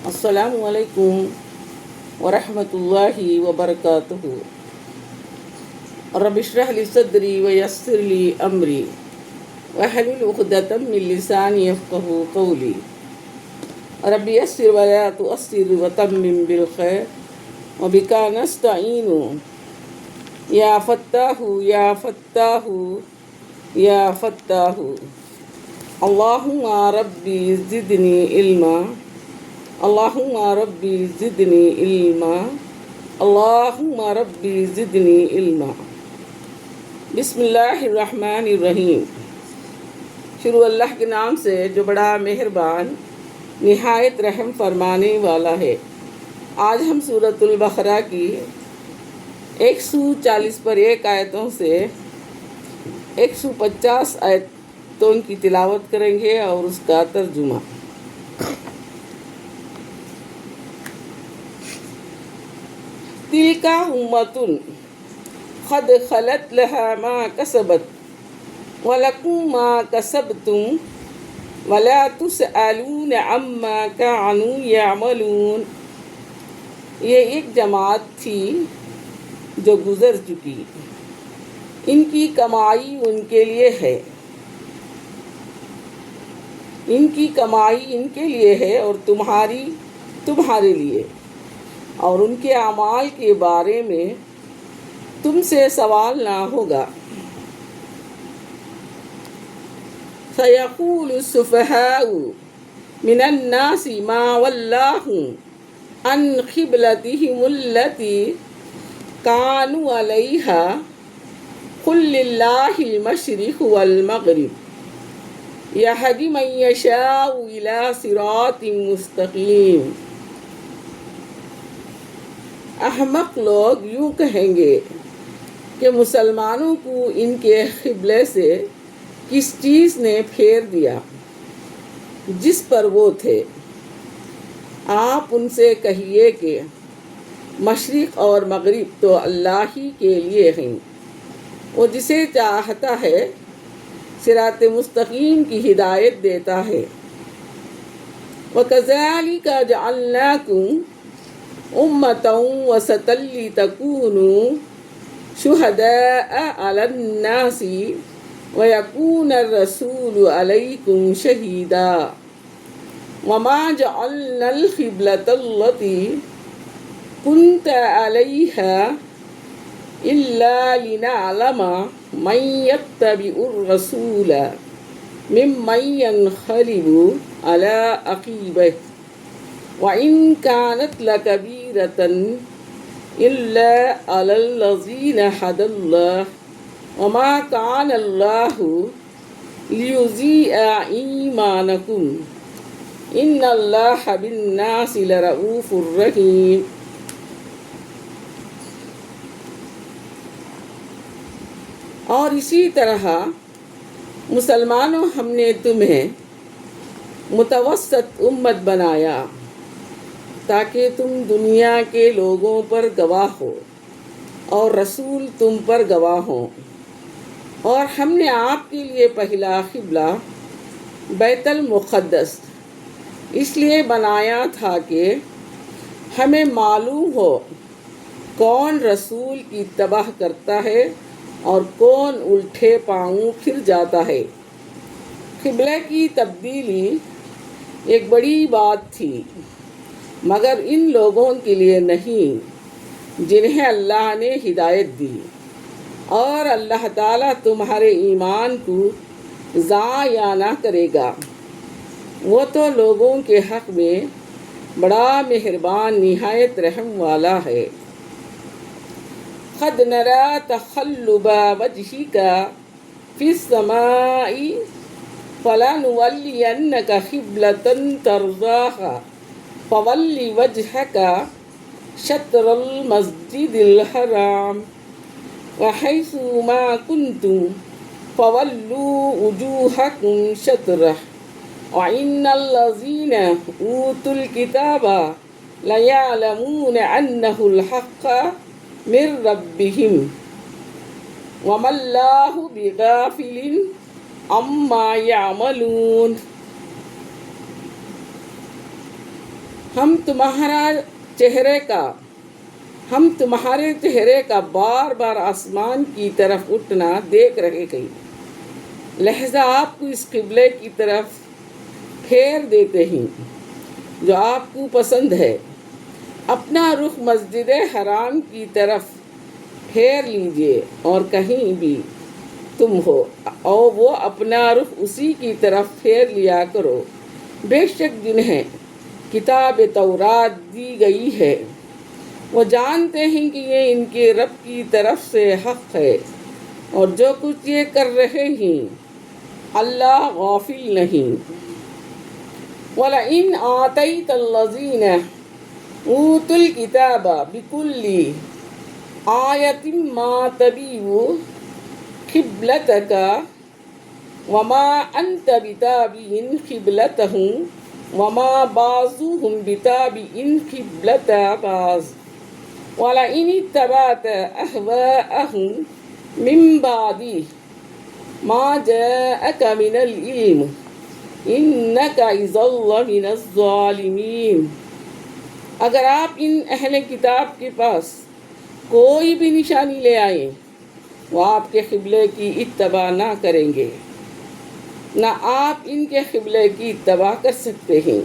السلام علیکم ورحمۃ اللہ وبرکاتہ۔ رب اشرح لی صدری ویسر لی امری واحلل عقدۃ من لسانی یفقہوا قولی۔ رب یسر ولا تعسر وتمم بالخیر وبک نستعین یا فتاح یا فتاح یا فتاح۔ اللہم ربی زدنی علما، اللہم ربی زدنی علما، اللہم ربی زدنی علما۔ بسم اللہ الرحمن الرحیم۔ شروع اللہ کے نام سے جو بڑا مہربان نہایت رحم فرمانے والا ہے۔ آج ہم سورۃ البقرہ کی 140 پر 1 آیتوں سے 150 آیتوں کی تلاوت کریں گے اور اس کا ترجمہ۔ تلک امۃ قد خلت لها ما کسبت ولکم ما کسبتم ولا تسألون عما كانوا يعملون۔ یہ ایک جماعت تھی جو گزر چکی، ان کی کمائی ان کے لیے ہے، ان کی کمائی ان کے لیے ہے اور تمہارے لیے، اور ان کے اعمال کے بارے میں تم سے سوال نہ ہوگا۔ سَيَقُولُ السُّفَهَاءُ مِنَ النَّاسِ مَا وَلَّاهُمْ عَنْ قِبْلَتِهِمُ الَّتِي كَانُوا عَلَيْهَا قُل لِّلَّهِ الْمَشْرِقُ وَالْمَغْرِبُ يَهْدِي مَن يَشَاءُ إِلَىٰ صِرَاطٍ مُّسْتَقِيمٍ۔ احمق لوگ یوں کہیں گے کہ مسلمانوں کو ان کے قبلے سے کس چیز نے پھیر دیا جس پر وہ تھے۔ آپ ان سے کہیے کہ مشرق اور مغرب تو اللہ ہی کے لیے ہیں، وہ جسے چاہتا ہے صراط مستقیم کی ہدایت دیتا ہے۔ وَكَذَلِكَ جَعَلْنَاكُمْ أُمَّةً وَسَطًا لِتَكُونُوا شُهَدَاءَ عَلَى النَّاسِ وَيَكُونَ الرَّسُولُ عَلَيْكُمْ شَهِيدًا وَمَا جَعَلْنَا الْقِبْلَةَ الَّتِي كُنْتَ عَلَيْهَا إِلَّا لِنَعْلَمَ مَن يَتَّبِعُ الرَّسُولَ مِمَّن يَنقَلِبُ عَلَىٰ عَقِبَيْهِ وَإِن كَانَتْ لَكَبِيرَةً إِلَّا عَلَى الَّذِينَ هَدَى اللَّهُ وَمَا كَانَ اللَّهُ لِيُضِيعَ إِيمَانَكُمْ إِنَّ اللَّهَ بِالنَّاسِ لَرَءُوفٌ رَحِيمٌ۔ اور اسی طرح مسلمانوں ہم نے تمہیں متوسط امت بنایا تاکہ تم دنیا کے لوگوں پر گواہ ہو اور رسول تم پر گواہ ہوں۔ اور ہم نے آپ کے لیے پہلا قبلہ بیت المقدس اس لیے بنایا تھا کہ ہمیں معلوم ہو کون رسول کی اتباع کرتا ہے اور کون الٹے پاؤں پھر جاتا ہے۔ قبلے کی تبدیلی ایک بڑی بات تھی، مگر ان لوگوں کے لیے نہیں جنہیں اللہ نے ہدایت دی، اور اللہ تعالیٰ تمہارے ایمان کو ضائع نہ کرے گا، وہ تو لوگوں کے حق میں بڑا مہربان نہایت رحم والا ہے۔ قد نرى تقلب وجهك في السماء فلنولينك قبلة ترضاها فول وجهك شطر المسجد الحرام وحيث ما كنتم فولوا وجوهكم شطره وإن الذين أوتوا الكتاب ليعلمون أنه الحق من ربهم وما الله بغافل عما يعملون۔ ہم تمہارے چہرے کا بار بار آسمان کی طرف اٹھنا دیکھ رہے ہیں، لہذا آپ کو اس قبلے کی طرف پھیر دیتے ہیں جو آپ کو پسند ہے۔ اپنا رخ مسجد حرام کی طرف پھیر لیجئے، اور کہیں بھی تم ہو اور وہ اپنا رخ اسی کی طرف پھیر لیا کرو۔ بے شک جنہیں کتاب تورات دی گئی ہے وہ جانتے ہیں کہ یہ ان کے رب کی طرف سے حق ہے، اور جو کچھ یہ کر رہے ہیں اللہ غافل نہیں۔ وَلَئِنْ آتَيْتَ الَّذِينَ أُوتُوا الْكِتَابَ بِكُلِّ آيَةٍ مَا تَبِعُوا قِبْلَتَكَ وَمَا أَنْتَ بِتَابِعٍ قِبْلَتَهُمْ وَمَا بَعْضُهُمْ بِتَابِعٍ قِبْلَةَ بَعْضٍ وَلَئِنِ اتَّبَعْتَ أَهْوَاءَهُمْ مِنْ بَعْدِ مَا جَاءَكَ مِنَ الْعِلْمِ إِنَّكَ إِذًا لَمِنَ الظَّالِمِينَ۔ اگر آپ ان اہل کتاب کے پاس کوئی بھی نشانی لے آئیں وہ آپ کے قبلے کی اتباع نہ کریں گے، نہ آپ ان کے قبلے کی اتباع کر سکتے ہیں،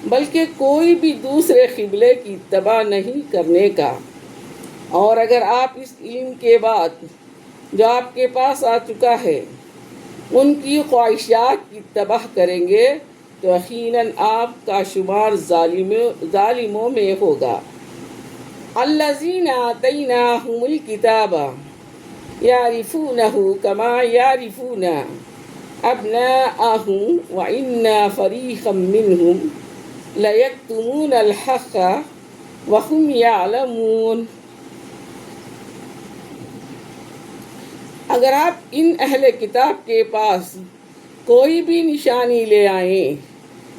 بلکہ کوئی بھی دوسرے قبلے کی اتباع نہیں کرنے کا۔ اور اگر آپ اس علم کے بعد جو آپ کے پاس آ چکا ہے ان کی خواہشات کی اتباع کریں گے تو یقیناً آپ کا شمار ظالموں میں ہوگا۔ الذین آتیناہم الکتاب یعرفونہ کما یعرفون ابناءہم وإن فریقا منہم لیکتمون الحق وہم یعلمون۔ اگر آپ ان اہل کتاب کے پاس کوئی بھی نشانی لے آئیں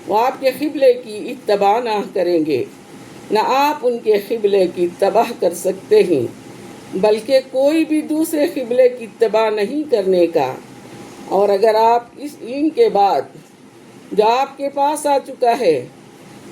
وہ آپ کے قبلے کی اتباع نہ کریں گے، نہ آپ ان کے قبلے کی اتباع کر سکتے ہیں، بلکہ کوئی بھی دوسرے قبلے کی اتباع نہیں کرنے کا۔ اور اگر آپ اس علم کے بعد جو آپ کے پاس آ چکا ہے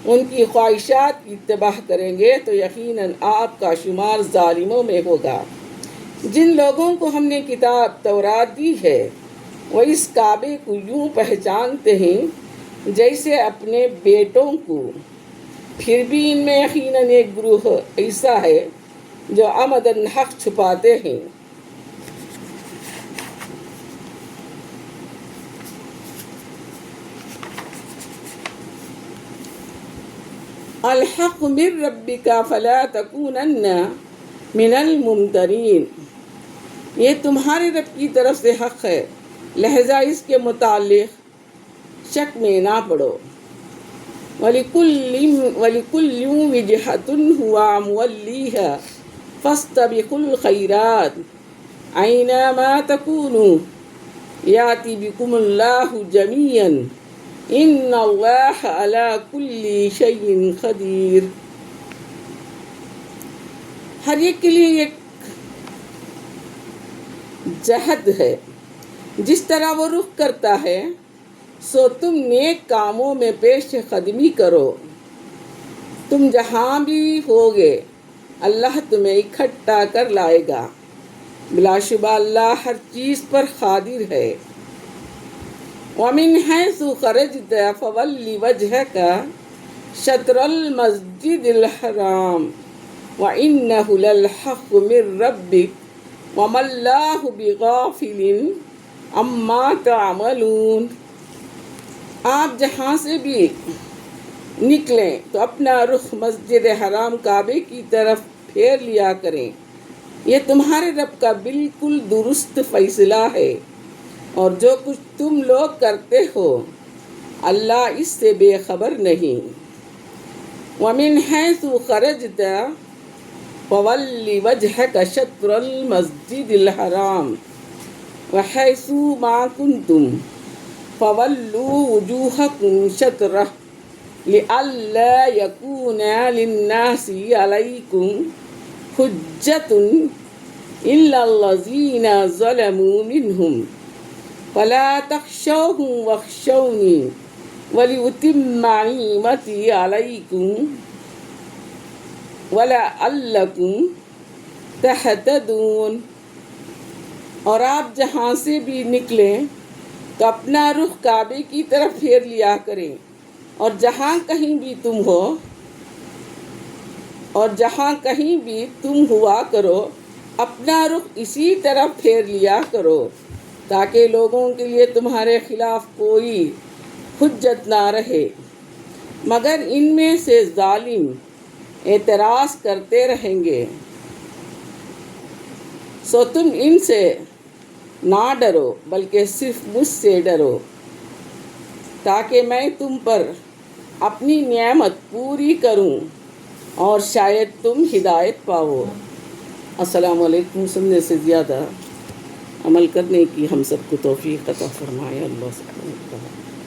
ان کی خواہشات کی اتباع کریں گے تو یقیناً آپ کا شمار ظالموں میں ہوگا۔ جن لوگوں کو ہم نے کتاب تورات دی ہے وہ اس کعبے کو یوں پہچانتے ہیں جیسے اپنے بیٹوں کو، پھر بھی ان میں یقیناً ایک گروہ ایسا ہے جو عمداً حق چھپاتے ہیں۔ الحق من ربک فلا تکونن من الممترین۔ یہ تمہارے رب کی طرف سے حق ہے، لہذا اس کے متعلق شک میں نہ پڑو۔ وَلِكُلٍّ وِجْهَةٌ هُوَ مُوَلِّيهَا فَاسْتَبِقُوا الْخَيْرَاتِ أَيْنَمَا تَكُونُوا يَأْتِ بِكُمُ اللَّهُ جَمِيعًا إِنَّ اللَّهَ عَلَى كُلِّ شَيْءٍ قَدِيرٌ۔ ہر ایک کے لیے ایک جہد ہے، جس طرح وہ رخ کرتا ہے سو تم نیک کاموں میں پیش قدمی کرو۔ تم جہاں بھی ہوگے اللہ تمہیں اکٹھا کر لائے گا، بلا شبہ اللہ ہر چیز پر قادر ہے۔ وَمِنْ حَيْثُ خَرَجْتَ فَوَلِّ وَجْهَكَ شَطْرَ الْمَسْجِدِ الْحَرَامِ وَإِنَّهُ لَلْحَقُّ مِنْ رَبِّكَ وَمَا اللَّهُ بِغَافِلٍ عَمَّا تَعْمَلُونَ۔ آپ جہاں سے بھی نکلیں تو اپنا رخ مسجد حرام کعبے کی طرف پھیر لیا کریں، یہ تمہارے رب کا بالکل درست فیصلہ ہے، اور جو کچھ تم لوگ کرتے ہو اللہ اس سے بے خبر نہیں۔ وَمِنْ حَيْثُ خَرَجْتَ فَوَلِّ وَجْهَكَ شَطْرَ الْمَسْجِدِ الْحَرَامِ وَحَيْثُ مَا كُنْتُمْ فَوَلُّوا وُجُوهَكُمْ شَطْرَهُ لِئَلَّا يَكُونَ لِلنَّاسِ عَلَيْكُمْ حُجَّةٌ إِلَّا الَّذِينَ ظَلَمُوا مِنْهُمْ فَلَا تَخْشَوْهُمْ وَاخْشَوْنِي وَلِأُتِمَّ نِعْمَتِي عَلَيْكُمْ وَلَعَلَّكُمْ تَهْتَدُونَ۔ اور آپ جہاں سے بھی نکلیں تو اپنا رخ کعبے کی طرف پھیر لیا کریں، اور جہاں کہیں بھی تم ہوا کرو اپنا رخ اسی طرف پھیر لیا کرو، تاکہ لوگوں کے لیے تمہارے خلاف کوئی حجت نہ رہے، مگر ان میں سے ظالم اعتراض کرتے رہیں گے۔ سو تم ان سے نہ ڈرو بلکہ صرف مجھ سے ڈرو، تاکہ میں تم پر اپنی نعمت پوری کروں اور شاید تم ہدایت پاؤ۔ السلام علیکم۔ سننے سے زیادہ عمل کرنے کی ہم سب کو توفیق عطا فرمائے اللہ سبحانہ و تعالیٰ۔